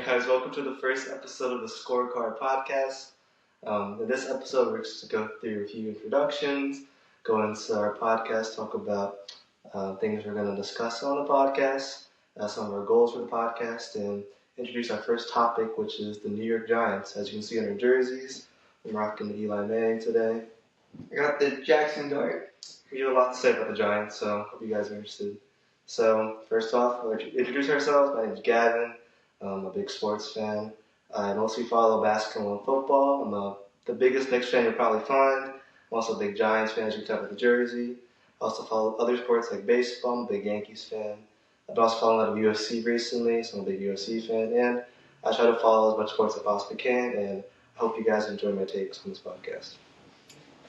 guys, welcome to the first episode of the Scorecard Podcast. In this episode, we're just going to go through a few introductions, go into our podcast, talk about things we're going to discuss on the podcast, some of our goals for the podcast, and introduce our first topic, which is the New York Giants. As you can see on our jerseys, I'm rocking the Eli Manning today. I got the Jackson Dart. We have a lot to say about the Giants, so hope you guys are interested. So, first off, we'll introduce ourselves. My name is Gavin. I'm a big sports fan. I mostly follow basketball and football. I'm the biggest Knicks fan you'll probably find. I'm also a big Giants fan, as you can tell by the jersey. I also follow other sports like baseball. I'm a big Yankees fan. I've been also following a lot of UFC recently, so I'm a big UFC fan. And I try to follow as much sports as I possibly can, and I hope you guys enjoy my takes on this podcast.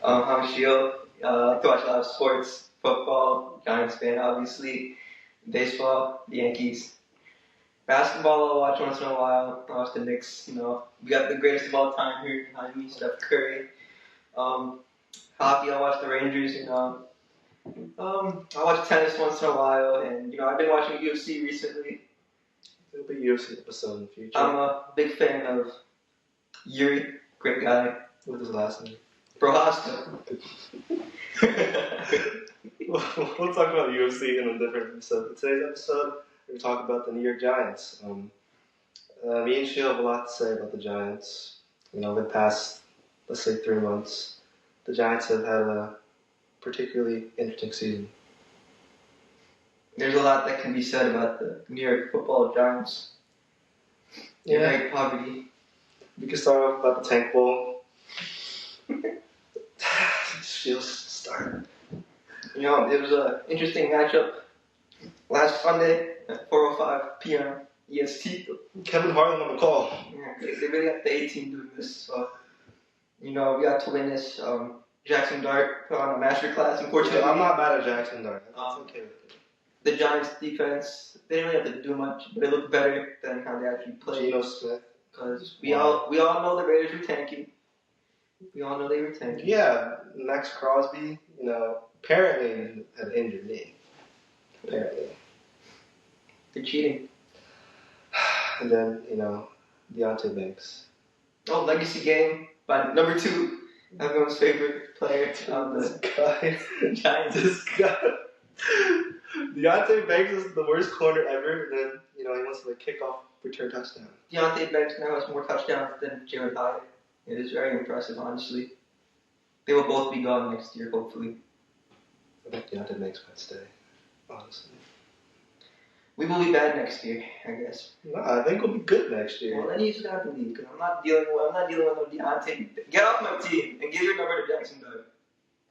I'm Shield. I like to watch a lot of sports, football, Giants fan, obviously, baseball, the Yankees. Basketball, I'll watch once in a while. I watch the Knicks, We got the greatest of all time here behind me, Steph Curry. Hockey, I watch the Rangers, I watch tennis once in a while, and, I've been watching UFC recently. There'll be a UFC episode in the future. I'm a big fan of Yuri, great guy. What's his last name? Prohaska. We'll talk about UFC in a different episode. In today's episode, we're going to talk about the New York Giants. Me and Shield have a lot to say about the Giants. The past, let's say, 3 months, the Giants have had a particularly interesting season. There's a lot that can be said about the New York Football Giants. Great poverty. We can start off about the Tank Bowl. Shield, start. It was an interesting matchup last Sunday at 4:05 p.m. EST. Kevin Harlan on the call. Yeah, they really got the A-team doing this. So, we got to win this. Jackson Dart put on a masterclass, unfortunately. I'm not mad at Jackson Dart. That's okay with it. The Giants' defense, they didn't really have to do much, but it looked better than how they actually played. Geno Smith. Because we all know the Raiders were tanking. We all know they were tanking. Yeah, Max Crosby, apparently had an injured knee. Apparently. They're cheating. And then, Deontay Banks. Oh, legacy game by number 2, everyone's favorite player on the Giants. This guy. Deontay Banks is the worst corner ever, and then, he wants to kick off return touchdown. Deontay Banks now has more touchdowns than Jared Hyatt. It is very impressive, honestly. They will both be gone next year, hopefully. I think Deontay Banks might stay, honestly. We will be bad next year, I guess. No, I think we'll be good next year. Well, then you just have to leave, because I'm not dealing with no Deontay. Get off my team and give your number to Jackson Dart.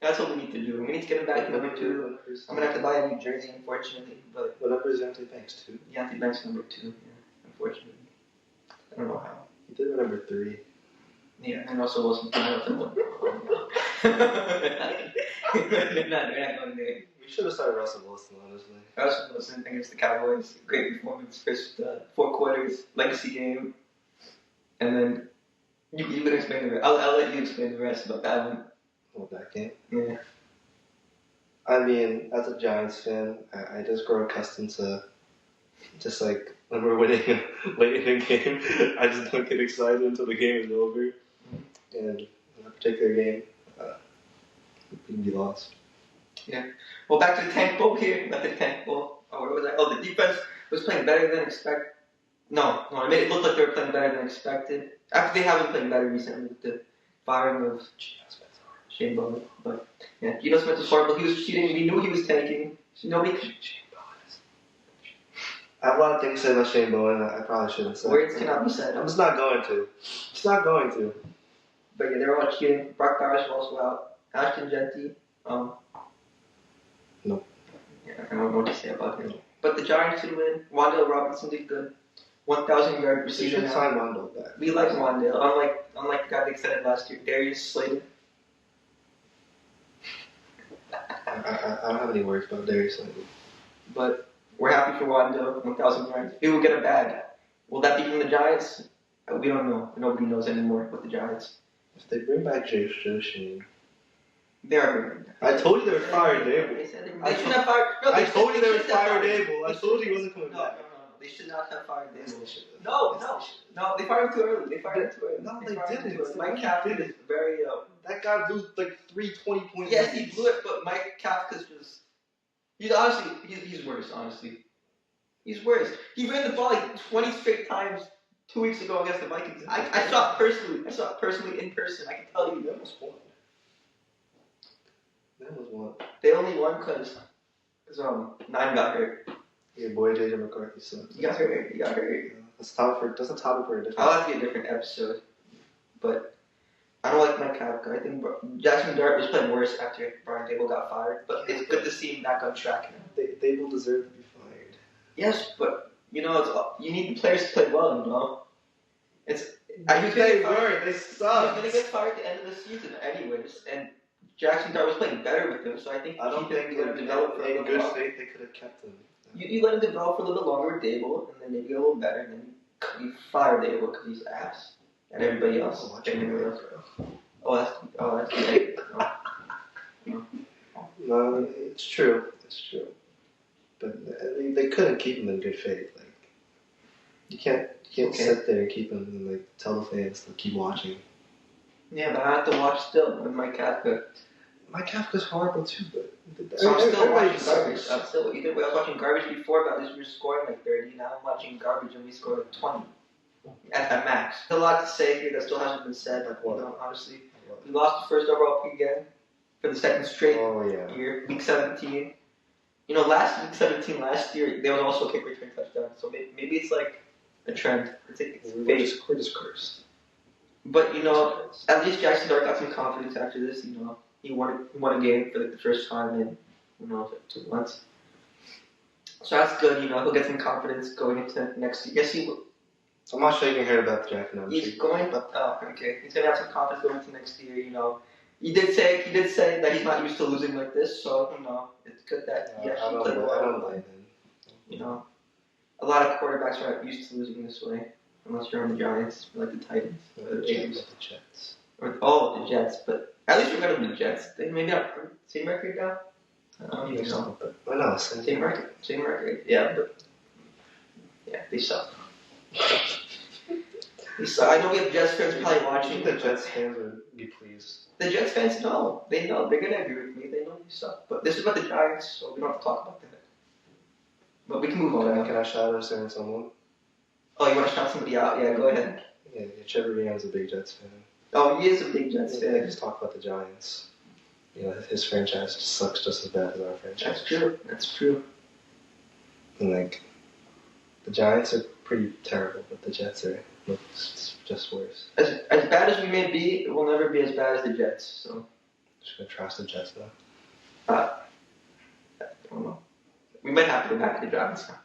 That's what we need to do. We need to get him back to number 2. I'm going to have to buy a new jersey, unfortunately. But what number is Deontay Banks, 2? Deontay Banks number 2, yeah, unfortunately. I don't know how. He did number 3. Yeah, and also Wilson. We're not going there. We should have started Russell Wilson, honestly. Russell Wilson against the Cowboys. Great performance. First 4 quarters, legacy game. And then you can explain the rest. I'll let you explain the rest about that one. What, that game? Yeah. I mean, as a Giants fan, I just grow accustomed to just when we're winning late in the game, I just don't get excited until the game is over. And in a particular game, we can be lost. Yeah. Well, back to the Tank Bowl here. Back to the Tank Bowl. Where was I? Oh, the defense was playing better than expected. No, it made it look like they were playing better than expected. After they haven't played better recently with the firing of Shane Bowen. But, yeah, Geno Smith was horrible. He was cheating. We knew he was tanking. So nobody could. I have a lot of things to say about Shane Bowen I probably shouldn't say. Words cannot be said. I'm just not going to. Just not going to. But yeah, they were all cheating. Brock Bowers was also out. Ashton Genty. Nope. Yeah, I don't know what to say about him. But the Giants should win. Wandale Robinson did good. 1,000-yard We receiver. should sign Wandale back. We like Wandale. Unlike the guy they extended last year, Darius Slayton. I don't have any words about Darius Slayton. But we're happy for Wandale. 1,000 yards. He will get a bag. Will that be from the Giants? We don't know. Nobody knows anymore with the Giants. If they bring back Joe Shane. They are bringing back. I told you they were fired Dable. They shouldn't have fired. No, I told you they were fired Dable. I told you he wasn't coming back. They should not have fired Yes, Dable. they should have. No, Yes, no, they should have. no. They fired him too early. They fired him too early. No, they fired him didn't. too early. They Mike really Kafka didn't. is very. That guy blew like 3 20-point Yes, leads. he blew it, but Mike Kafka's just. He's worse. Honestly, he's worse. He ran the ball like 20 straight times 2 weeks ago against the Vikings. I saw it personally. I saw it personally in person. I can tell you. They almost won. That was one. They only won because 9 got hurt. Your boy JJ McCarthy sucks. He got hurt. That's a topic for a different. I'll have to get a different episode. But I don't like Mike Kafka. I think Jackson Dart was playing worse after Brian Dable got fired. But it's good to see him back on track now. They will deserve to be fired. Yes, but you need the players to play well. They were. They suck. He's gonna get fired at the end of the season, anyways. And Jackson Dart was playing better with him, so I think I don't think let him develop for a in little good longer. faith they could have kept him. You let him develop for a little longer with Dable, and then maybe get a little better, and then you fire Dable because he's ass, and everybody else. Oh, watch him. That's great. No, it's true. But they couldn't keep him in good faith. Like you can't sit there and keep him and like tell the fans to keep watching. Yeah, but I have to watch still with Mike Kafka. Mike Kafka's horrible too, but So I'm still watching everybody garbage. Either way, I was watching garbage before, but at least we were scoring like 30. Now I'm watching garbage and we scored like 20 at max. There's a lot to say here that still hasn't been said. Like what? Honestly, we lost the first overall pick again for the second straight year. Week 17. Last week 17 last year, there was also a kick return touchdown. So maybe it's like a trend. We're just cursed. But at least Jackson Dart got some confidence after this. He won a game for like the first time in 2 months. So that's good. He'll get some confidence going into next year. Yes, he will. I'm not shaking your head about the Jack number. He's going. Okay. He's gonna have some confidence going into next year. He did say that he's not used to losing like this. So it's good that he actually played well. I don't blame him. A lot of quarterbacks are not used to losing this way, unless you're on the Giants, like the Titans, or the Jets. The Jets. But at least we're better than the Jets. They maybe have same record now. I don't even know. No, Same record. Yeah, but they suck. I know we have Jets fans probably watching. The Jets fans would be pleased. The Jets fans know. They know. They're gonna agree with me. They know you suck. But this is about the Giants, so we don't have to talk about that. But we can move on. Can I shout out someone? Oh, you want to shout somebody out? Yeah, go ahead. Yeah, Trevor Ryan's a big Jets fan. Oh, he is a big Jets fan. Just talk about the Giants. His franchise just sucks just as bad as our franchise. That's true. And the Giants are pretty terrible, but the Jets are just worse. As bad as we may be, it will never be as bad as the Jets. So just gonna trust the Jets now. I don't know. We might have to go back to the Giants now.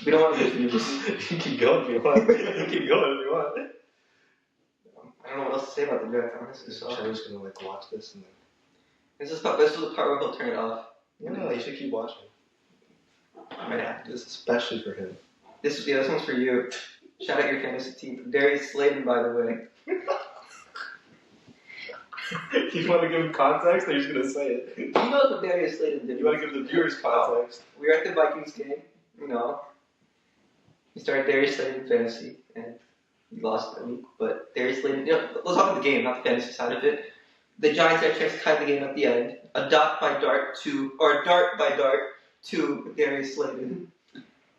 We don't want to lose. You keep going if you want. I don't know what else to say about the Giants, honestly. So Trevor's gonna watch this and this is the part where he'll turn it off. No, you should keep watching. I might have to. This is especially for him. This one's for you. Shout out your fantasy team. Darius Slayton, by the way. You want to give him context, or you're just gonna say it? He knows what Darius Slayton did. You want to give the viewers context? We were at the Vikings game. He started Darius Slayton in fantasy, and he lost that week. But Darius Slayton, let's talk about the game, not the fantasy side of it. The Giants had a chance to tie the game at the end. A dart by dart to Darius Slayton.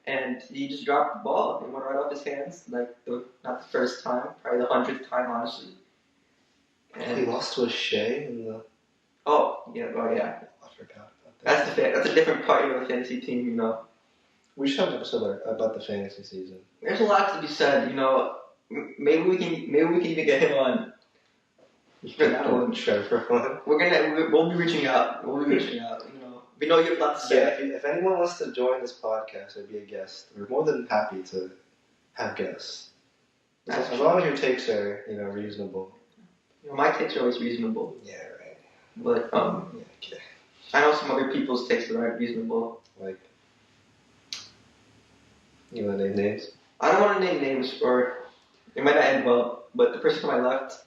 And he just dropped the ball. It went right off his hands. Not the first time, probably the 100th time, honestly. And he lost to a Shea in the. Oh yeah. I forgot about that. That's a different part of the fantasy team, We should have an episode about the fantasy season. There's a lot to be said, Maybe we can even get him on. For that one. Trevor one. We'll be reaching out. We know you have a lot to say. Yeah, if anyone wants to join this podcast or be a guest, we're more than happy to have guests. As long as your takes are, reasonable. My takes are always reasonable. Yeah, right. But okay. I know some other people's takes that aren't reasonable. Like, you want to name names? I don't want to name names, or it might not end well. But the person to my left,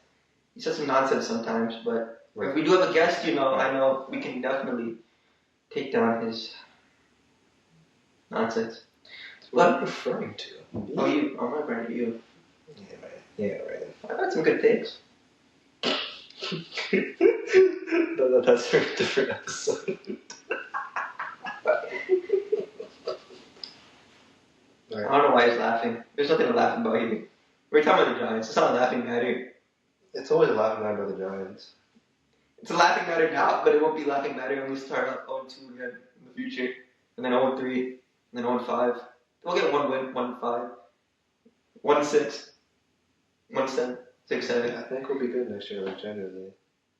he says some nonsense sometimes. But if we do have a guest, I know we can definitely take down his nonsense. What are you referring to? Oh, you. Oh, my brand, you. Yeah, right. Yeah, right. I've had some good takes. That's for a different episode. I don't know why he's laughing. There's nothing to laugh about here. We're talking about the Giants. It's not a laughing matter. It's always a laughing matter about the Giants. It's a laughing matter now, but it won't be laughing matter when we start off 0-2 again in the future. And then 0-3, and then 0-5. We'll get 1 win, 1-5, 1-6, 1-7, 6-7. I think we'll be good next year, like genuinely.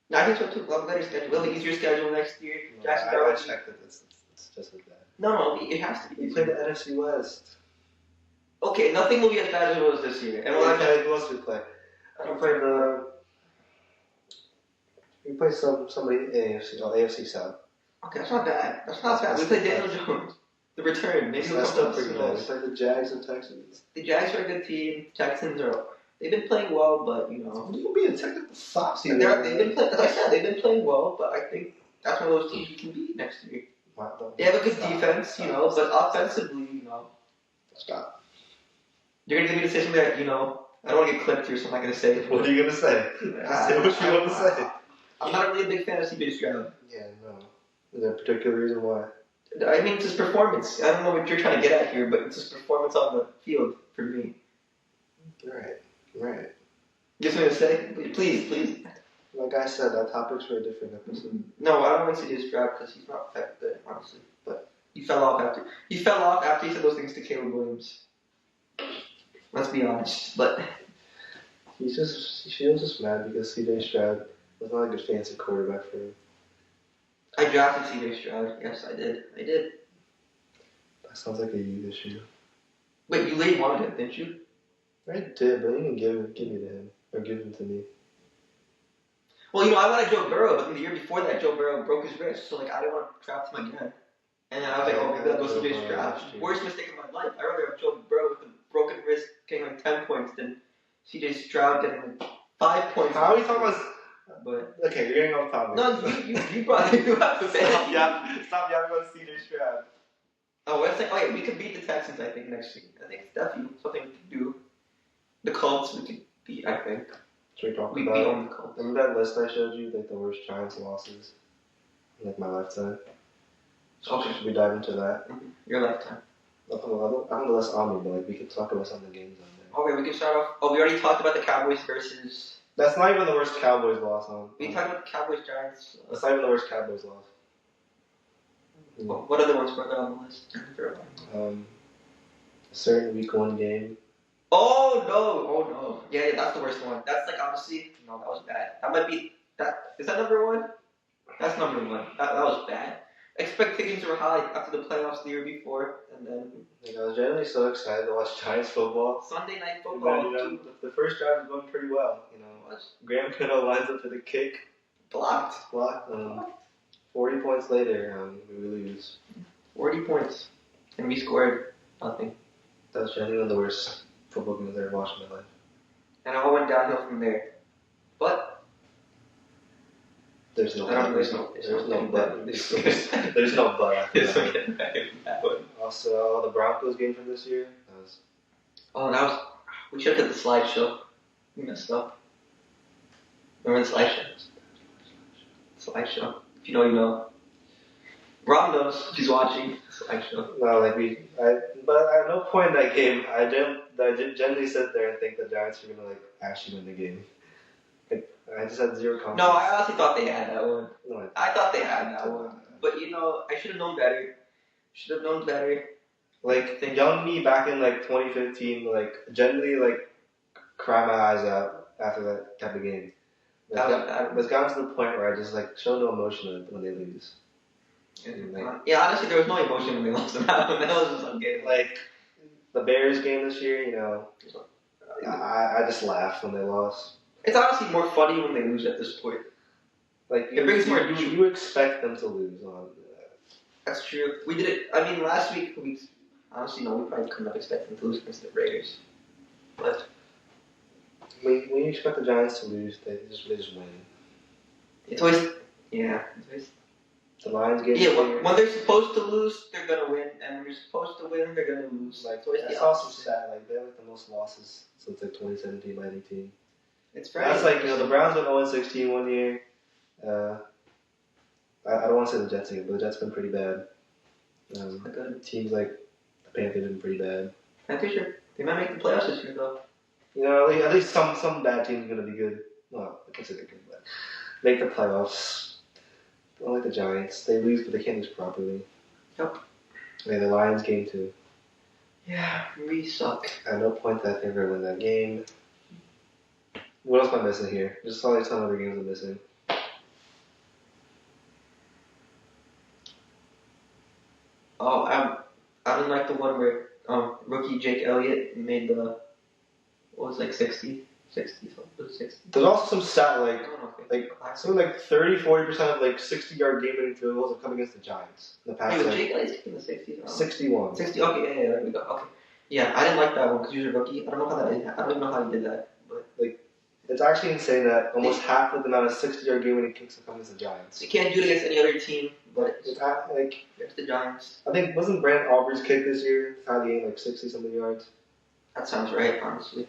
No, I think so too. We'll have a better schedule. We'll have an easier schedule next year. No, Jackson I Darwin. checked it. It's just as bad. No, it has to be. We played the NFC West. Okay, nothing will be as bad as it was this year. And we'll have Who else we play? We played somebody AFC South. Okay, that's not bad. That's not bad. We played Daniel Jones. The return. Maybe That's still pretty bad. We played the Jags and Texans. The Jags are a good team. Texans are. They've been playing well, but you know. You'll be a technical soft season. They've been playing. As I said, they've been playing well, but I think that's one of those teams you can beat next year. They have a good defense, you know, but offensively, you know. Stop. You're gonna give me to say something that, you know, I don't want to get clipped here, so I'm not gonna say it. What are you gonna say? Say what you want to say. I'm not really a big fan of CJ Stroud. Yeah, no. Is there a particular reason why? I mean, it's his performance. I don't know what you're trying to get at here, but it's his performance on the field for me. Right. You have something to say? Please. Like I said, that topic's for a different episode. No, I don't want CJ Stroud because he's not that good, honestly. But he fell off after he said those things to Caleb Williams. Let's be honest, but She was just mad because CJ Stroud was not a good fancy quarterback for him. I drafted CJ Stroud. Yes, I did. That sounds like a you issue. Wait, you late wanted him, didn't you? I did, but you can give me to him or give him to me. Well, you know, I wanted Joe Burrow, but the year before that, Joe Burrow broke his wrist, so like I didn't want to draft him again. And then I was like, oh, maybe I'll go CJ Stroud. Worst mistake of my life. I'd rather have Joe Burrow with a broken wrist getting like 10 points than CJ Stroud getting like 5 points. How are we talking about? But Okay, you're getting off topic. no, you brought it. You have to say. Stop yapping about CJ Stroud. Oh, yeah, we could beat the Texans. I think next week. I think it's definitely something we could do. The Colts we could beat. I think. Should we talk We about? beat on the Colts. Remember that list I showed you, like the worst Giants losses in like my lifetime? Okay. Should we dive into that? Your lifetime. I'm on the list on me, but like we could talk about some of the games on there. Okay, we can start off. Oh, we already talked about the Cowboys versus. That's not even the worst Cowboys loss on. We talked about the Cowboys Giants. That's not even the worst Cowboys loss. What other ones were there on the list? A certain week 1 game. Oh no. Yeah, that's the worst one. That's like honestly, no, that was bad. That might be that. Is that number 1? That's number 1. That was bad. Expectations were high after the playoffs the year before, and then Like, I was generally so excited to watch Giants football. Sunday night And football. then, you know, the first drive was going pretty well. You know, Graham Kittle lines up for the kick, Blocked. 40 points later, we lose. 40 points, and we scored nothing. That was genuinely the worst football game I've ever watched in my life. And it all went downhill from there. But There's no I don't- but. there's no but. There's no but after that. Also, the Broncos game from this year. That was Oh, we should have hit the slideshow. We messed up. Remember the slideshow? Slideshow. If you know, you know. Rob knows if he's watching. Slideshow. no, but at no point in that game, I generally sit there and think the Giants were gonna actually win the game. I just had zero confidence. No, I honestly thought they had that one. No, I thought they had that one. But you know, I should have known better. Like young me back in 2015, generally cry my eyes out after that type of game. It's gotten to the point where I just show no emotion when they lose. Yeah, honestly, there was no emotion when they lost them out. That was just okay. The Bears game this year, you know, I just laughed when they lost. It's honestly more funny when they lose at this point. It brings more. You expect them to lose on. That's true. We did it. I mean, last week honestly, no, we probably couldn't have expected them to lose against the Raiders. But when you expect the Giants to lose, they just win. it's always The Lions game. Yeah, when they're supposed to lose, they're gonna win, and when you're supposed to win, they're gonna lose. Like, so it's I the saw some opposite. stat, like, they have like the most losses since like 2017 by any team. It's very That's like, the Browns went 0-16 one year. I don't want to say the Jets again, but the Jets been pretty bad. Teams like the Panthers been pretty bad. Panthers, they might make the playoffs this year, though. At least some bad teams are gonna be good. Well, I can't say they're good, but make the playoffs. I don't like the Giants. They lose, but they can't lose properly. Yep. The Lions game too. Yeah, we suck. At no point did I think we're gonna win that game. What else am I missing here? Just all these ton of other games I'm missing. Oh, I didn't like the one where rookie Jake Elliott made the what was it, like 60 something. Was it 60? There's also some stat I don't know. something like 30-40% of like 60-yard game-winning field goals have come against the Giants in the past. Was Like, Jake Elliott kicking the 60s? 61. 60. Okay, yeah, there we go. Okay. Yeah, I didn't like that one because he was a rookie. I don't know how that is. I don't even know how he did that. But It's actually insane that almost half of the amount of 60-yard game-winning kicks have come against the Giants. you can't do it against any other team, but It's like against the Giants. I think wasn't Brant Aubrey's kick this year tied the game like 60-something yards? That sounds right, honestly.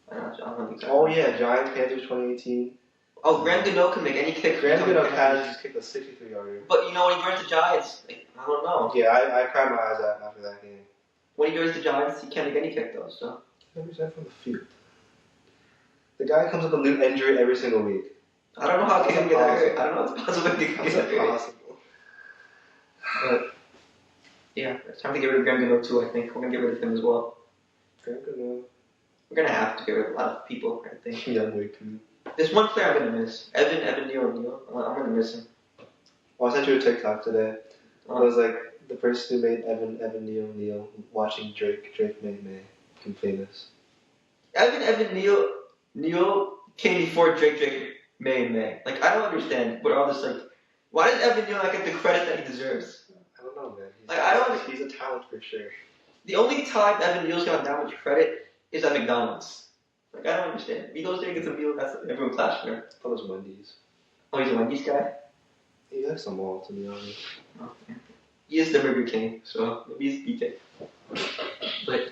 I don't know exactly. Oh yeah, Giants Panthers 2018. Oh, Graham Gano can make any kick. Graham Gano has kicked a 63-yarder. But you know when he joins the Giants, like, I don't know. Yeah, I cried my eyes out after that game. When he joins the Giants, he can't make any kick though. So. 100% from the field. The guy comes with a new injury every single week. I don't know how he can get that hurt. I don't know if it's possible he can get that hurt. Possible. But yeah, it's time to get rid of Graham Gano too. I think we're gonna get rid of him as well. Graham Gano. We're gonna have to get rid of a lot of people. I think. Young way too. There's one player I'm gonna miss. Evan Neal. I'm gonna miss him. Well, I sent you a TikTok today. It Oh. was like the person who made Evan Neal watching Drake May become famous. Evan Neal came before Drake May. Like I don't understand. But all this like, why does Evan Neal not get the credit that he deserves? I don't know, man. Like I don't. He's a talent for sure. The only time Evan Neal's got that much credit is at McDonald's. Like I don't understand. He goes there and gets a meal. That's everyone claps for him. I thought it was Wendy's. Oh, he's a Wendy's guy. He likes them all, to be honest. Okay. He is the Burger King, so maybe he's BK. But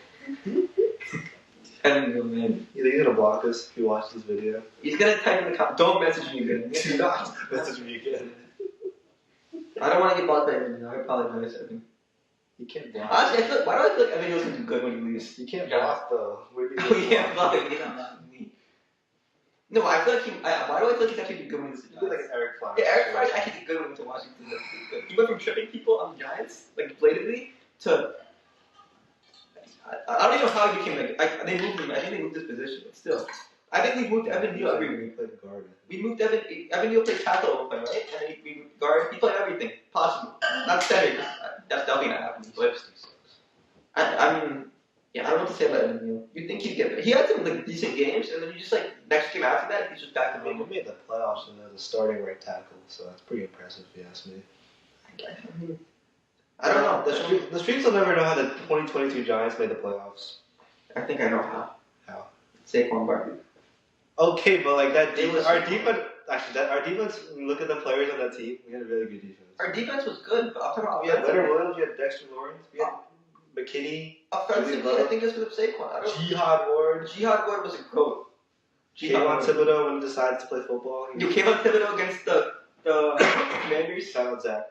Evan Neal, man, He's gonna block us if you watch this video. he's gonna type in the comment. Don't message me again. Do not message me again. I don't want to get blocked by Evan Neal. I apologize, Evan. You can't block. Honestly, why do I feel like Evan Neal's gonna do good when he leaves? You can't block though. Oh yeah, block him. He's not blocking me. No, I feel like why do I feel like he's actually do good when he's the You feel like Giants? an Eric Flowers. Yeah, Eric Flowers actually did good when he went to Washington. That's pretty good. He went from tripping people on the Giants, like blatantly, to I don't even know how he became like. They moved him. I think they moved his position, but still, I think we moved Evan Neal every week. We played guard. We moved Evan Neal played tackle at one point, right? And then we guard. He played everything possible. Not center. That's definitely not happening. But I mean, yeah, I don't know what to say about Evan Neal. You think he'd get better? He had some like decent games, and then you just like next game after that, he's just back to I mean, normal. we made the playoffs and as a starting right tackle, so that's pretty impressive if you ask me. I don't know. The streets will never know how the 2022 Giants made the playoffs. I think I know how. How? Saquon Barkley. Okay, but like that It was- our defense. Actually, our defense. When you look at the players on that team, we had a really good defense. Our defense was good, but I'm talking about We had Leonard offensively. Williams, we had Dexter Lawrence, we had McKinney, Offensively, I think it's with Saquon. I don't. Jihad Ward, Jihad Ward was a goat. Kayvon Thibodeau when he decides to play football. You came on Thibodeau against the Commanders. Shout out Zach.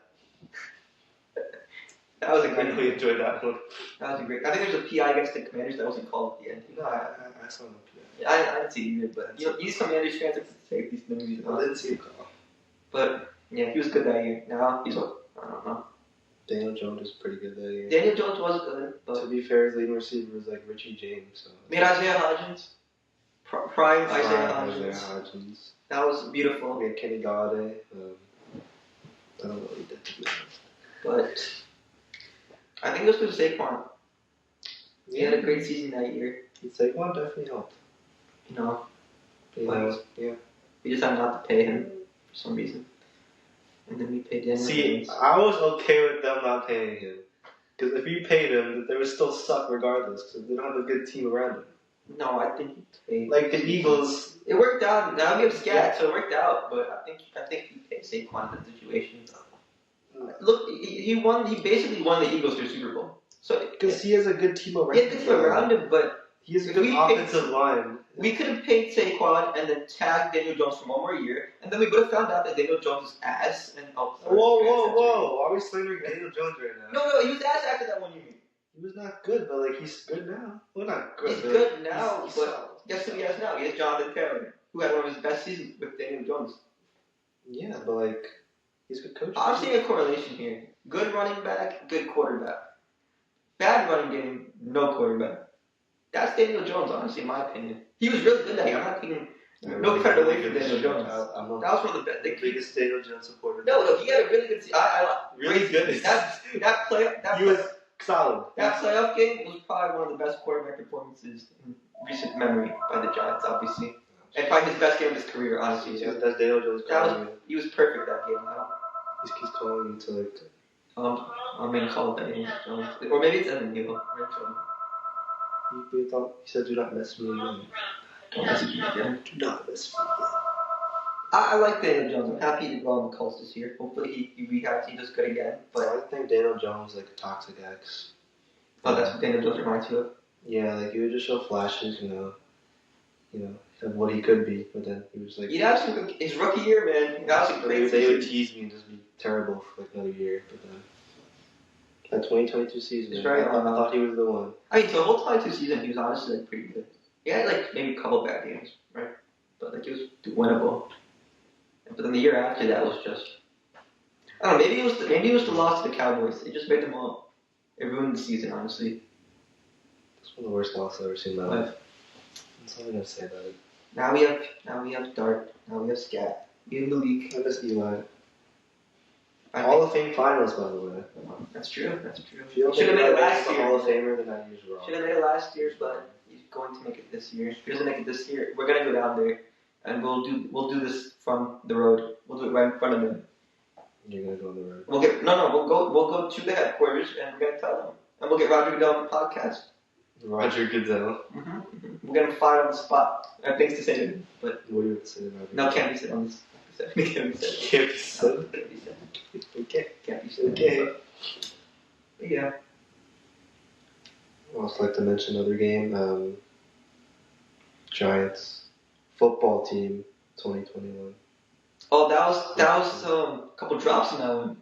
That was a I great. really enjoyed that one. That was a great. I think there was a PI against the Commanders that wasn't called at the end. No, I saw him. Yeah, I didn't see it either, but you know, these Commanders fans like to take these things. I didn't see him call. But yeah, he was good that year. Now he's what? I don't know. Daniel Jones was pretty good that year. Daniel Jones was good, To but be fair, his leading receiver was like Richie James. So. made Isaiah Hodgins. Prime Isaiah Isaiah Hodgins. Hodgins. That was beautiful. We had Kenny Galladay. I don't know what he did to be honest. But I think it was because of Saquon. He had a great season that year. Saquon definitely helped. You know, Yeah. we just had not to pay him for some reason. And then we paid Daniel See, Jones. I was okay with them not paying him. Because if you paid him, they would still suck regardless. Because they don't have a good team around him. No, I think he paid. Like the Eagles. It worked out. Now we have Scat, so it worked out. But I think he paid Saquon in that situation. look, he won. He basically won the Eagles their Super Bowl. So Because he has a good team around he had good team around him, but he has a if good we offensive line. we could have paid Saquon and then tagged Daniel Jones for one more year, and then we would have found out that Daniel Jones is ass. And Whoa! Why are we slandering Daniel Jones right now? No, he was ass after that 1 year. He was not good, but like he's good now. Well, not good. He's good now, he's but solid. guess who he has now? He has Jonathan Taylor, who had one of his best seasons with Daniel Jones. Yeah, but like he's a good coach. I'm seeing a correlation here. Good running back, good quarterback. Bad running game, no quarterback. That's Daniel Jones, honestly, in my opinion. He was really good that year. I'm not taking no credit away from Daniel Jones. That was one of the biggest Daniel Jones supporter. No, he had a really good season. Really good. He was solid. That playoff game was probably one of the best quarterback performances in recent memory by the Giants, obviously. And probably his best game of his career, honestly. Yeah, that's Daniel Jones. He was perfect that game. He's calling you to like. I'm gonna call it Daniel Jones, or maybe it's Evan Neal. He said, "Do not mess with me again." Don't mess with me again. Do not mess with me again. I like Daniel Jones. I'm happy to go on the Colts this year. Hopefully he rehabs. He does good again. But I think Daniel Jones is like a toxic ex. Oh, that's what Daniel Jones reminds you of. Yeah, like he would just show flashes, of what he could be, but then he was like. He'd have some. His rookie year, man. He got some great. They would tease me and just be terrible for like another year, but then. That 2022 season, it's right I thought he was the one. I mean, so the whole 22 season, he was honestly like pretty good. He had like maybe a couple bad games, right? But like it was winnable. But then the year after that was just, I don't know. Maybe it was the loss to the Cowboys. It just made them all. It ruined the season, honestly. It's one of the worst losses I've ever seen in my life. That's all I'm gonna say about it. Now we have Dart. Now we have Scat. We have Malik. I miss Eli. Hall of Fame finals, by the way. That's true. Should have made it last year. Hall of Famer, then that year's wrong. Should have made it last year, but he's going to make it this year. If he doesn't make it this year, we're gonna go down there, and we'll do this from the road. We'll do it right in front of them. You're gonna go on the road. We'll go to the headquarters, and we're gonna tell them, and we'll get Roger Goodell on the podcast. Roger Goodell. We're gonna fight on the spot. I have things to say to him, but what do you have to say about it? No, can't be said on this. Can't be said. Can't be said. Okay. Can't be said. Okay. But yeah. I'd also like to mention another game. Giants football team 2021. Oh, that was a couple drops in that one,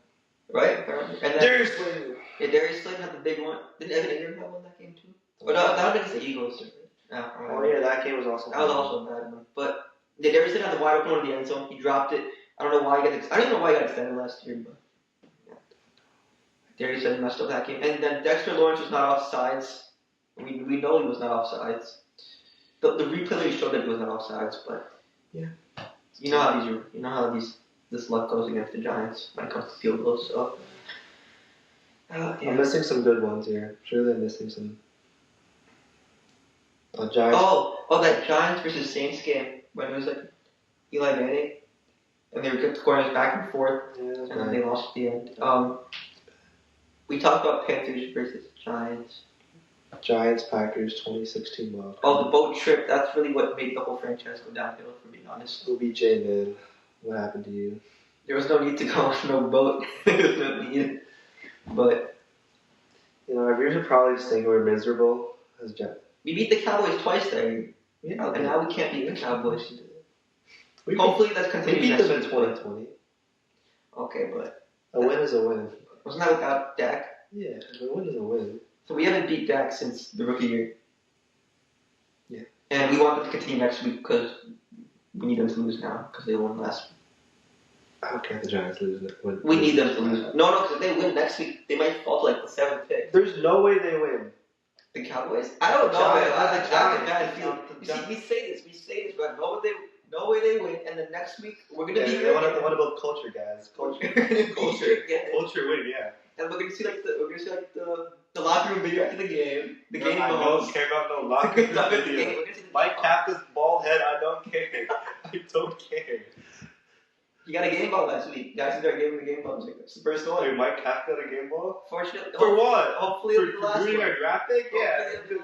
right? And then, Darius Slayton. Yeah, Darius Slayton had the big one. Didn't Evan Ingram have one that game too? But no, that was against the Eagles. Oh yeah, that game was also. That was also a bad one. But yeah, Darius Slayton had the wide open one in the end zone. He dropped it. I don't know why he got. I don't even know why he got extended last year, but yeah. Darius Slayton messed up that game. And then Dexter Lawrence was not offsides. We know he was not offsides. The replay showed that he was not offsides, but yeah. You know how this luck goes against the Giants when it comes to field goals. So yeah. I'm missing some good ones here. Surely I'm missing some. Giants. Oh, that Giants versus Saints game when it was like Eli Manning, and they were kept scoring back and forth, and then they lost at the end. We talked about Panthers versus Giants. Giants, Packers, 2016 Wild. Oh, the boat trip. That's really what made the whole franchise go downhill, for being honest. OBJ, man. What happened to you? There was no need to go on no boat. There was no need. But our viewers are probably just thinking we're miserable as Giants. We beat the Cowboys twice that year. Yeah. And now we can't beat the Cowboys. Hopefully that's continues. We beat them in 2020. Okay, but a win is a win. Wasn't that without Dak? Yeah, a win is a win. So we haven't beat Dak since the rookie year. Yeah. And we want them to continue next week because we need them to lose now because they won last week. I don't care if the Giants lose. We need them to lose. No, because if they win next week, they might fall to like the 7th pick. There's no way they win. The Cowboys? I don't know. I have a bad feeling. You see, we say this, but no way they win, and then next week we're gonna be. They want to build culture, guys. Culture win, yeah. And we're gonna see the locker room video after the game. The game I balls. don't care about no locker room video. Mike Kafka's bald head. I don't care. I don't care. You got a game ball last week. Guys, you got a game ball. It's the first one. Wait, Mike Kafka got a game ball? Fortunately. For what? Hopefully for it'll be the last ruining one. our draft pick? Yeah. Good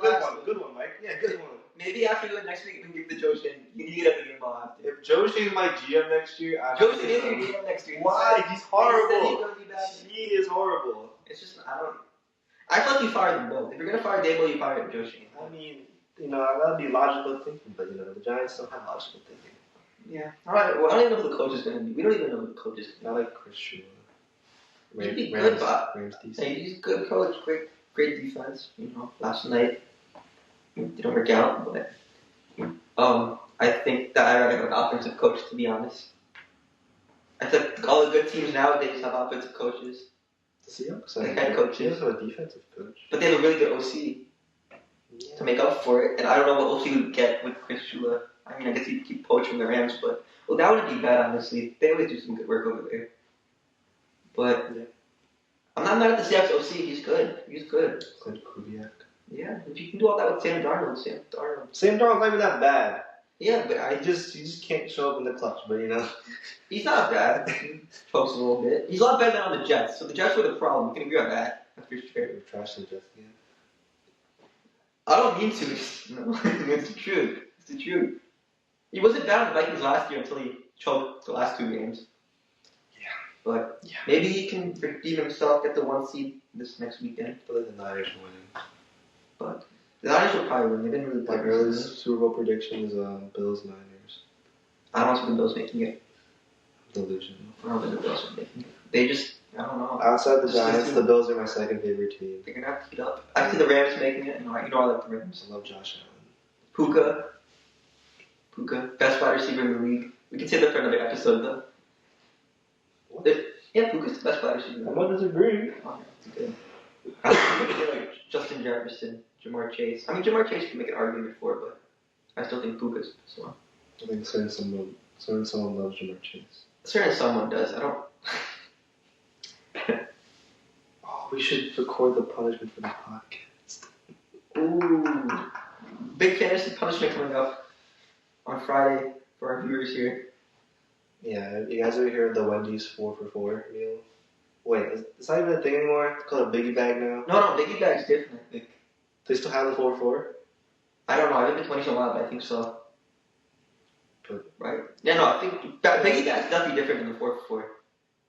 one, Mike. Yeah, good one. Maybe after doing next week, we can give the Joe Shane. You get the game ball after. If Joe Shane's my GM next year, Joe Shane is your GM next year. Why? He's horrible. He said he's gonna be back. He horrible. It's just I feel like you fired them both. If you're gonna fire Dable, you fire Joe Shane. I mean, that'd be logical thinking, but the Giants don't have logical thinking. Yeah. All right. Well, I don't even know who the coach is gonna be. We don't even know who the coach is I like Chris Shula. He'd be good, but Rams decent. he's a good coach. Great defense. Last night it didn't work out, but I think that I'd rather have an offensive coach, to be honest. I think all the good teams nowadays have offensive coaches. The Seahawks head coaches. have a defensive coach. But they have a really good OC to make up for it. And I don't know what OC would get with Chris Shula. I mean, I guess he'd keep poaching the Rams, but that wouldn't be bad, honestly. They always do some good work over there. But I'm not mad at the Seahawks OC. He's good. Clint Kubiak. Yeah, if you can do all that with Sam Darnold. Sam Darnold's not even that bad. Yeah, but you just can't show up in the clutch. But he's not bad. He pokes a little bit. He's a lot better than on the Jets. So the Jets were the problem. You can agree on that. That's for sure. We're trashing the Jets again. I don't mean to. No, it's the truth. It's the truth. He wasn't bad on the Vikings last year until he choked the last 2 games. Yeah. But maybe he can redeem himself, get the 1 seed this next weekend. I like the Niners winning. But the Niners will probably win. They've been really bad. My early Super Bowl prediction is Bills Niners. I don't see the Bills making it. Delusional. I don't think the Bills are making it. They just, I don't know. Outside the Giants, the Bills are my second favorite team. They're going to have to get up. I see the Rams making it. I like the Rams. I love Josh Allen. Puka, best wide receiver in the league. We can say that for another episode, though. What? Puka's the best wide receiver. I'm not disagreeing. Oh, that's good. I think like Justin Jefferson, Jamar Chase. I mean, Jamar Chase can make an argument for, but I still think Puka's the one. I think certain someone loves Jamar Chase. Certain someone does. I don't. Oh, we should record the punishment for the podcast. Ooh, big fantasy punishment coming up on Friday for our viewers here. Yeah, you guys ever hear of the Wendy's 4 for 4 meal? Wait, it's not even a thing anymore? It's called a Biggie Bag now? No, Biggie Bag's different, I think. They still have the 4 for 4? I don't know, I haven't been 20 so long, but I think so. But, right? Yeah, no, I think Biggie Bag's definitely different than the 4 for 4.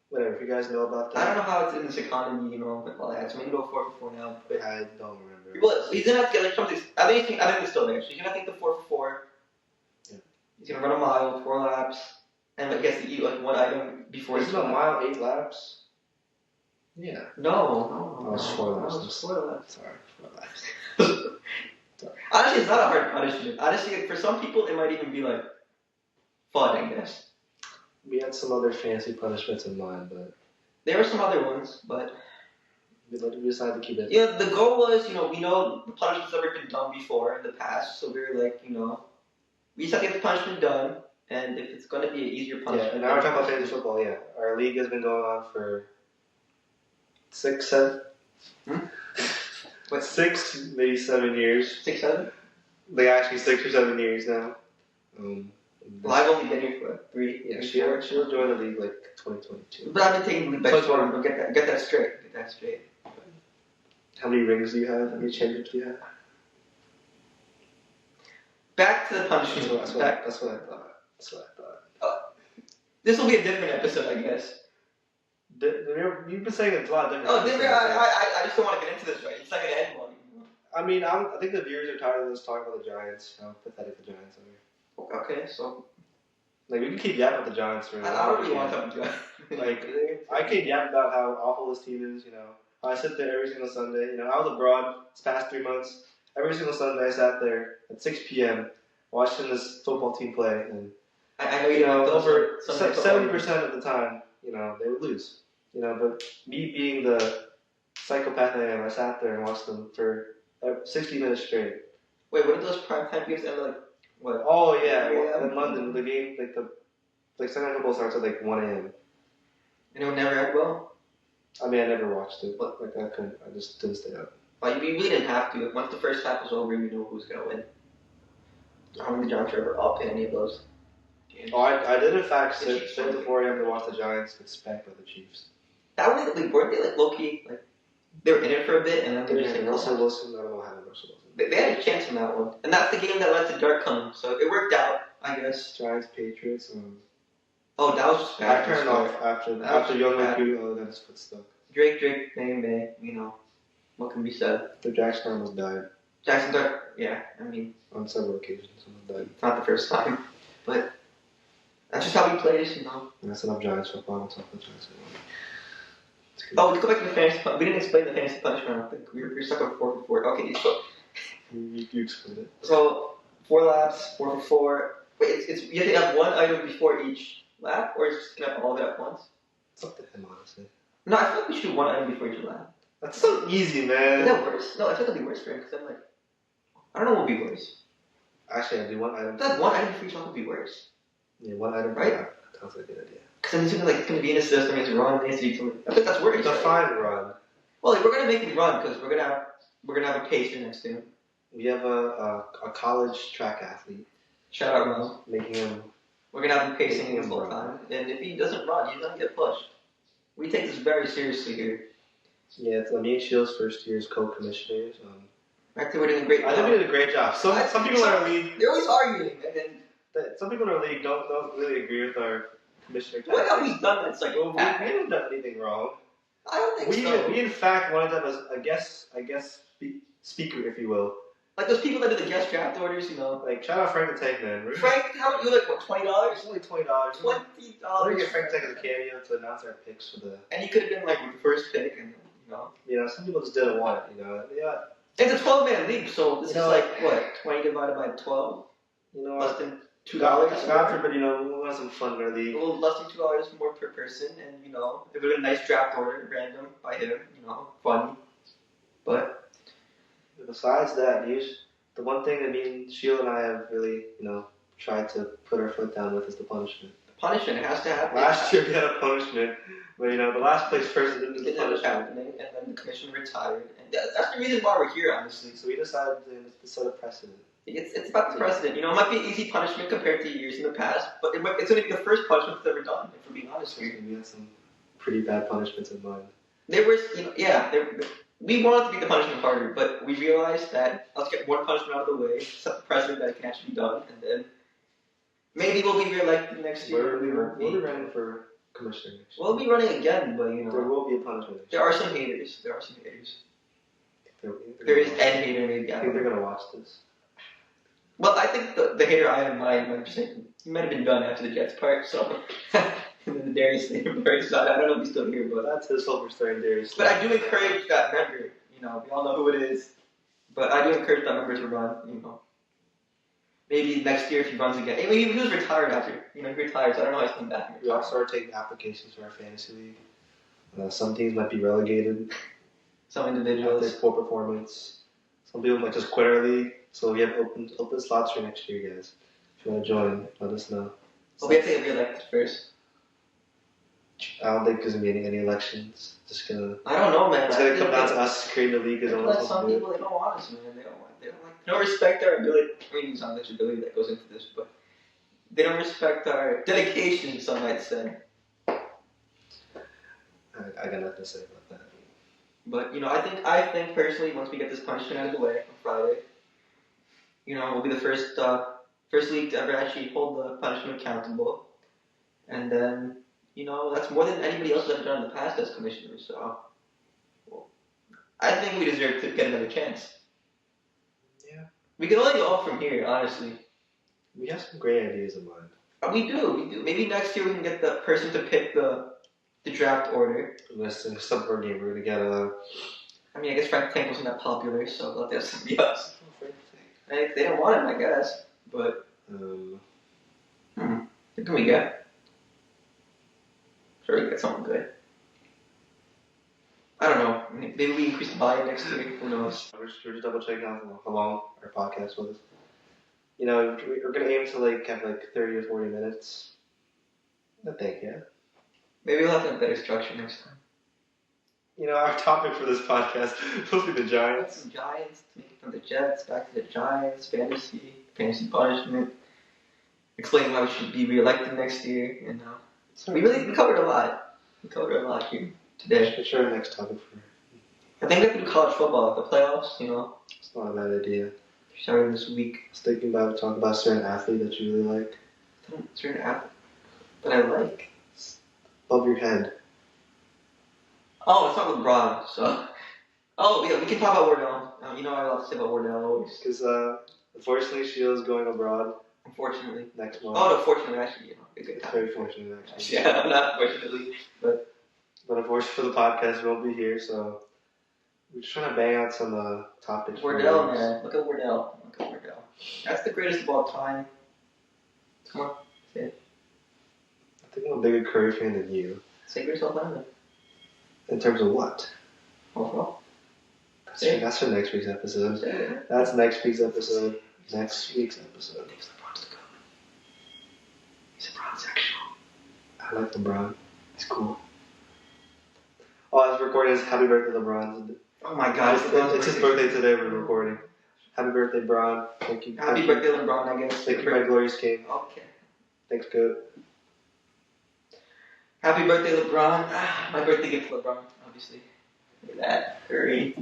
Whatever, if you guys know about that. I don't know how it's in this economy, with all that. So maybe go 4 for 4 now. But I don't remember. Well, he's gonna have to get like something. I think it's still there. So he's gonna take the 4 for 4. Yeah. He's gonna run a mile, 4 laps, and I guess to eat like one item before. Isn't a mile 8 laps? Yeah. No. Oh, it's 4 laps. It's 4 laps. Sorry, 4 laps. Sorry. Honestly, it's not a hard punishment. Honestly, for some people, it might even be like fun, I guess. We had some other fancy punishments in mind, but there were some other ones, but we decided to keep it. Yeah, the goal was, we know the punishment's never been done before in the past, so we were like, we just have to get the punishment done, and if it's going to be an easier punishment. Yeah, and now we're talking about fantasy football. Yeah, our league has been going on for 6, 7. What? 6, maybe 7 years. 6, 7. Like actually 6 or 7 years now. Well, I've only been here for 3. Yeah, she'll join the league like 2022. But I've been taking the league back for him. Get that straight. How many rings do you have? How many championships do you have? Back to the punishment. That's what I thought. This will be a different episode, I guess. You've been saying it's a lot different. Oh, different. I just don't want to get into this right. It's not going to end one. I mean, I think the viewers are tired of us talking about the Giants. How pathetic the Giants are. Okay, so. Like, we can keep yapping about the Giants for I don't really want to talk about Like, I can yap about how awful this team is, I sit there every single Sunday. I was abroad this past 3 months. Every single Sunday I sat there at 6 p.m. watching this football team play. And, I know over 70% of the time, they would lose. But me being the psychopath I am, I sat there and watched them for 60 minutes straight. Wait, what did those primetime games end like? What? Oh, yeah. In London, the game, Sunday football starts at 1 a.m. And it would never end well? I mean, I never watched it. I couldn't. I just didn't stay up. Like, we really didn't have to. Once the first half was over, we knew who was going to win. I don't think the Giants were ever up in any of those games. Oh, I did in fact sit to 4 a.m. to watch the Giants get spanked by the Chiefs. That was weren't they low-key, they were in it for a bit, and then they just Russell Wilson, I don't know how Russell Wilson. They had a chance in that one. And that's the game that led to Dark coming, so it worked out, I guess. Giants, Patriots, Oh, that was just bad. I turned off after Young Luku got his foot stuck. Drake, May. You know, what can be said? The Jackson almost died Jackson Dart. Yeah, I mean, on several occasions. Almost died. it's not the first time, but that's just how he plays. You know. And that's enough Giants football. Let's talk about Giants football. Oh, let's go back to the fantasy. We didn't explain the fantasy punishment. I don't think we're stuck on 4 for 4. Okay, so You explained it. So 4 laps, 4 for 4. Wait, it's you have to have one item before each lap, or is it just gonna have all of it at once? It's up to him, honestly. No, I feel like we should do one item before each lap. That's so easy, Is man. that worse? No, I feel like it'll be worse for him because I'm like, I don't know what would be worse. Actually, I do one item. I feel like one item for each lap would be worse. Yeah, one item per Right? lap. That sounds like a good idea. Because then it's gonna it's gonna be in a system. It's run. It's to something. I think that's worse. It's a Right? fine run. Well, like, we're gonna make him run because we're gonna have a pacer next to him. We have a college track athlete Shout out, Ron. making him. We're gonna have him pacing Making him him the whole run. time, and if he doesn't run, he's gonna get pushed. We take this very seriously here. Yeah, it's me and Shields' first year as co-commissioners. I think we're doing a great I job. think we did a great job. Some people in our league, They're always arguing, and then some people in our league don't really agree with our commissioner. what have tactics. we done that's like? Well, we haven't done anything wrong. I don't think so. We in fact wanted them as a guest speaker, if you will. Like those people that do the guest draft orders, you know. Like shout out Frank the Tank Man. Frank, how you like what $20? It's only $20. $20. We're gonna get Frank the Tank as a cameo to announce our picks for the. And you could have been like the first pick, and you know. You know, some people just didn't want it. You know, yeah. It's a 12-man league, so this You is know, like what 20 divided by 12, You know less what? than $2. God forbid, you know, we want some fun in our A league. little less than $2 more per person, and you know, if it was a nice draft order, random by him, you know, funny. But Besides that, the one thing that me and Sheila and I have really, tried to put our foot down with is the punishment. the punishment has to happen. Last year we had a punishment, but the last place person didn't do It the ended up punishment. happening, and then the commission retired, and that's the reason why we're here, honestly. So we decided to set a precedent. It's about the precedent. You know, it might be an easy punishment compared to years in the past, but it's going to be the first punishment that's ever done, if we're being honest here. We had some pretty bad punishments in mind. There was, we wanted to make the punishment harder, but we realized that let's get one punishment out of the way, set the precedent that it can actually be done, and then maybe we'll be reelected next year. We'll be running for commissioner next year. We'll be running again, but There will be a punishment next there year. are some haters. There are some haters. They're There is gonna Ed hater maybe. I think they're gonna watch this. Well, I think the hater I have in mind he might have been done after the Jets part, so and then the Darius Slater part. So I don't know if he's still here, but That's his silver star and Darius. but I do encourage that member. You know, we all know who it is, but I do encourage that member to run. You know, maybe next year if he runs again. I mean, he was retired after. You know, he retired, so I don't know how he's coming back. We also are taking applications for our fantasy league. Some teams might be relegated Some after individuals. poor performance. Some people might just quit our league. So we have open slots for next year, guys. If you want to join, let us know. Well, we have to get reelected first. I don't think there's gonna be any elections. I don't know, man. It's gonna come down to us creating the league as Like almost some people, they don't want us, man. They don't respect our ability. I mean, it's not much ability that goes into this, but they don't respect our dedication. Some might say. I got nothing to say about that. But I think personally, once we get this punishment out of the way on Friday, we'll be the first league to ever actually hold the punishment accountable, and then that's more than anybody else has ever done in the past as commissioners. So, I think we deserve to get another chance. Yeah. We can only go up from here, honestly. We have some great ideas in mind. We do. Maybe next year we can get the person to pick the draft order. Unless in some of our game we're gonna get I mean, I guess Frank Tank wasn't that popular, so we'll have to have somebody else. They don't want him, I guess. But who can we get? Sure, we can get someone good. I don't know. Maybe we increase the buy-in next year. Who knows? We're just double checking how long our podcast was. We're gonna aim to have 30 or 40 minutes. I think, yeah. Maybe we'll have to have better structure next time. Our topic for this podcast will be the Giants. Some Giants, from the Jets, back to the Giants, fantasy punishment. Explain why we should be reelected next year. We covered a lot. We covered a lot here today. It's our next topic for. I think we have to do college football, the playoffs. It's not a bad idea. Starting this week. I was thinking about talking about a certain athlete that you really like. Certain app that I like. Above your head. Oh, it's not LeBron. So. Oh yeah, we can talk about Wardell. You know what I love to say about Wardell always. Because unfortunately, Sheila's going abroad Unfortunately. next month. Oh no, fortunately, actually, you know, a good It's time. very fortunate, actually. Yeah, not fortunately, but unfortunately for the podcast, we won't be here, so we're just trying to bang out some topics. Wardell, man, look at Wardell. Look at Wardell. That's the greatest of all time. Come on, say it. I think I'm a bigger Curry fan than you. Say yourself out of it. In terms of what? Overall. That's for next week's episode. That's next week's episode. Next week's episode. He's LeBron sexual. I like LeBron. He's cool. Oh, I was recording his Happy Birthday, LeBron. Oh my God, It's his birthday today. We're recording. Happy birthday, Bron. Thank you. Happy birthday, LeBron. I guess. Thank you, my glorious king. Okay. Thanks, Goat. Happy birthday, LeBron. My birthday gift to LeBron, obviously. Look at that. Curry.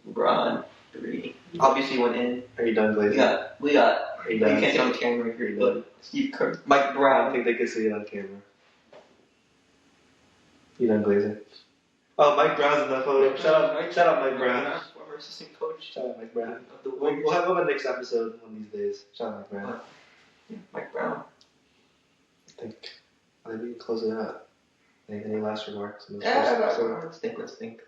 LeBron. 3. Obviously went in. Are you done, Glazing? We got. Are you You done? can't see on camera here, Are you but done? Steve Kerr. Mike I don't Brown. think they can see it on camera. You done, Glazing? Oh, Mike Brown's in that photo. Shout out, Mike Brown. Former assistant coach. Shout out, Mike Brown. Of the We'll Warriors. have him on the next episode one of these days. Shout out, Mike Brown. Yeah, Mike Brown. I think we can close it out. Any last remarks? On this Yeah, first episode? let's think.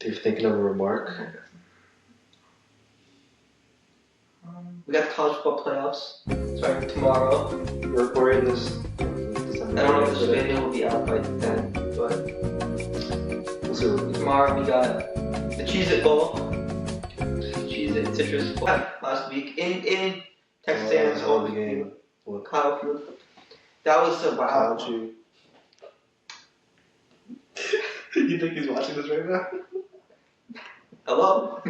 If you're thinking of a remark, We got the college football playoffs starting tomorrow. we're recording this. I don't know if this video will be out by then, but We'll see. tomorrow we got the Cheez-It Bowl. Cheez-It Citrus Bowl last week in Texas A&M's hell of a home game. field, Kyle Field. That was a wow. Kyle Chu. You think he's watching this right now? Hello.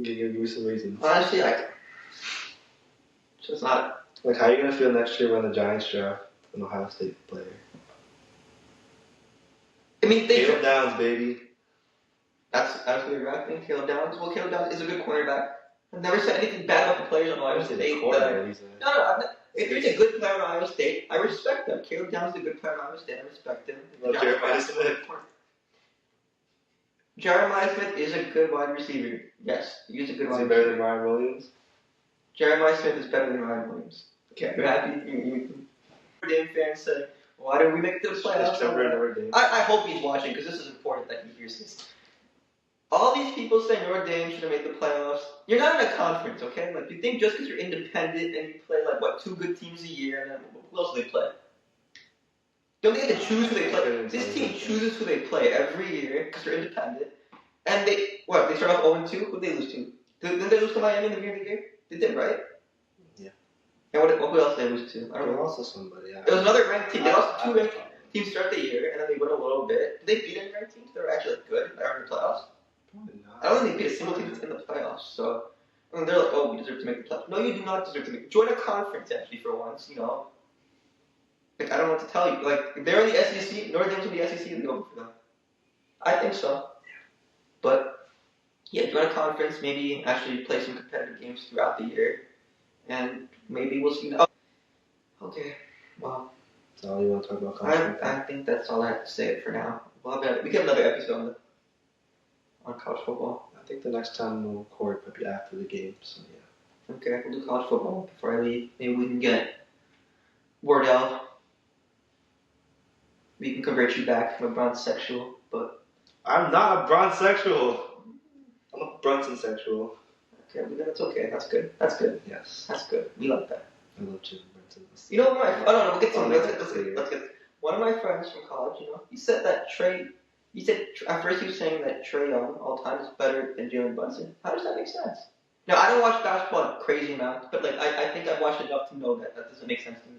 Give me some reasons. Honestly, just not. Like, how are you gonna feel next year when the Giants draft an Ohio State player? I mean, they. Caleb Downs, baby. That's what you're drafting, Caleb Downs. Well, Caleb Downs is a good cornerback. I've never said anything bad about the players on Ohio State. No, if there's a good player on Ohio State, I respect them. Caleb Downs is a good player on Ohio State. I respect him. Well, Jeremiah Smith. Jeremiah Smith is a good wide receiver. Yes, he's a good Is wide he receiver. better than Ryan Williams? Jeremiah Smith is better than Ryan Williams. Okay, you're happy? Notre Dame fans say, why didn't we make the playoffs? I hope he's watching because this is important that he hears this. All these people say Notre Dame should have made the playoffs. You're not in a conference, okay? Like, you think just because you're independent and you play, 2 good teams a year, and then who else do they play? Don't they get to choose who they play? This team chooses who they play every year because they're independent. And they start off 0-2? Who'd they lose to? Didn't they lose to Miami in the beginning of the year? They did, right? Yeah. And who else did they lose to? I don't know. Also somebody. It was another ranked team. They lost to 2 ranked teams start the year, and then they win a little bit. Did they beat any ranked teams that were actually good that are in the playoffs? Probably not. I don't think they beat a single team that's in the playoffs. So, I mean, they're like, oh, we deserve to make the playoffs. No, you do not deserve to make. Join a conference actually for once. You know. Like, I don't know what to tell you. Like, if they're in the SEC, Notre Dame's in the SEC, it'll be over for them. I think so. But, yeah, join a conference, maybe actually play some competitive games throughout the year, and maybe we'll see. Oh, okay, well. That's all you want to talk about college I think that's all I have to say for now. We can have another episode on college football. I think the next time we'll record might be after the game, so yeah. Okay, we'll do college football before I leave. Maybe we can get Wardell. We can convert you back from a bronze sexual, but... I'm not a bronzesexual. I'm a Brunson sexual. Okay, but that's okay. That's good. That's good. Yes. That's good. We like that. I love Jim Brunson. You know what? We'll get some. Let's Okay. get. One of my friends from college, he said that he said at first he was saying that Trae Young all time is better than Jalen Brunson. How does that make sense? Now, I don't watch basketball a crazy amount, but I think I've watched enough to know that doesn't make sense to me.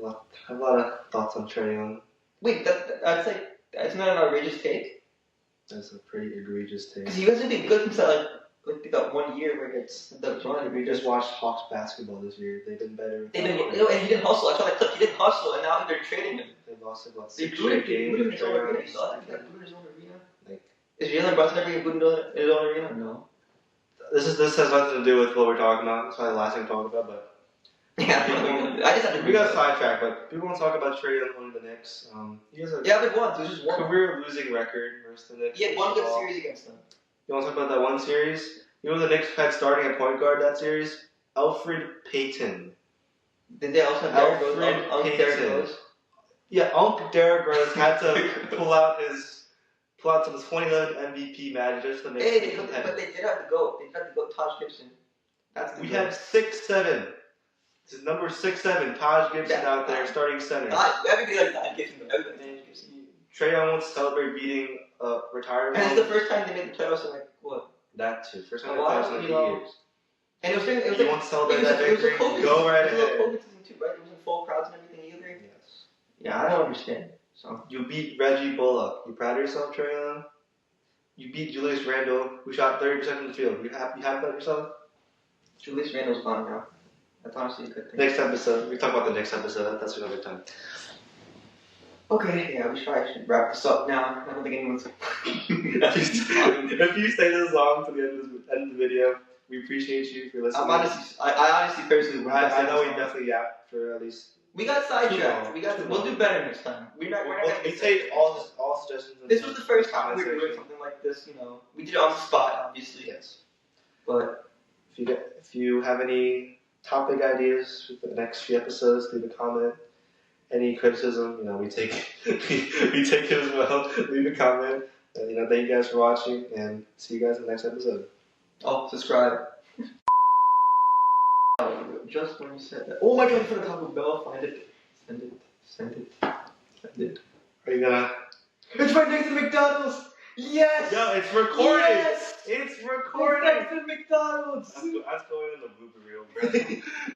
I have a lot of thoughts on Trae Young. Wait, that's not an outrageous take? That's a pretty egregious take. Because you guys have been good since that 1 year where it's the run. We just watched Hawks basketball this year. They've been better. And he didn't hustle. I saw that clip. He didn't hustle, and now they're trading him. They've lost about They 6 booed games. him in his own arena. You saw that? He got booed in his own arena. Like, is Jalen Brunson ever getting booed in his own arena? No. this has nothing to do with what we're talking about. It's probably the last thing to talk about, but Yeah, I just had to. We got sidetracked, but people want to talk about Trae Young owning the Knicks. He has a Yeah, but once. It was just one. career losing record versus the Knicks. He had one good series against them. You want to talk about that one series? You know the Knicks had starting at point guard that series? Alfred Payton. Did they also have Derrick Rose? Yeah, Derrick Rose had to pull out some 2011 MVP magic just to make it competitive. But they did have to go. They had to go Taj Gibson. We had 6'7". This is number 6'7". Taj Gibson out there starting center. Everybody likes Taj Gibson. Everybody likes Taj Gibson. Trae Young wants to celebrate beating retirement. And it's the first time they made the playoffs in like what? That too. First time they made the playoffs in 8 years. And it was you want to celebrate that victory? Go right ahead. It was a COVID season too, right? It wasn't full crowds and everything either. Yes. Yeah, I don't understand. So you beat Reggie Bullock. You proud of yourself, Trae Young? You beat Julius Randle, who shot 30% from the field. You happy about yourself? Julius Randle's gone now. That's honestly a good thing. Next episode. We talk about the next episode. That's another time. Okay, yeah, we should wrap this up now. I don't think anyone's. If you stay this long to the end of the video, we appreciate you for listening. I honestly personally. I know we definitely yapped for at least. We got sidetracked. We'll do better next time. We're not gonna. We take all suggestions. This was the first time we were doing something like this. You know, we did it on the spot, obviously. Yes. But if you have any topic ideas for the next few episodes, leave a comment. Any criticism, we take we take it as well. Leave a comment. And, thank you guys for watching, and see you guys in the next episode. Oh, subscribe. Just when you said that. Oh my God! For the Taco Bell, find it. Send it. Are you gonna? It's right next to McDonald's. Yes. Yo, it's recording. Yes. It's recording. It's next to McDonald's. That's going in the blooper reel, bro.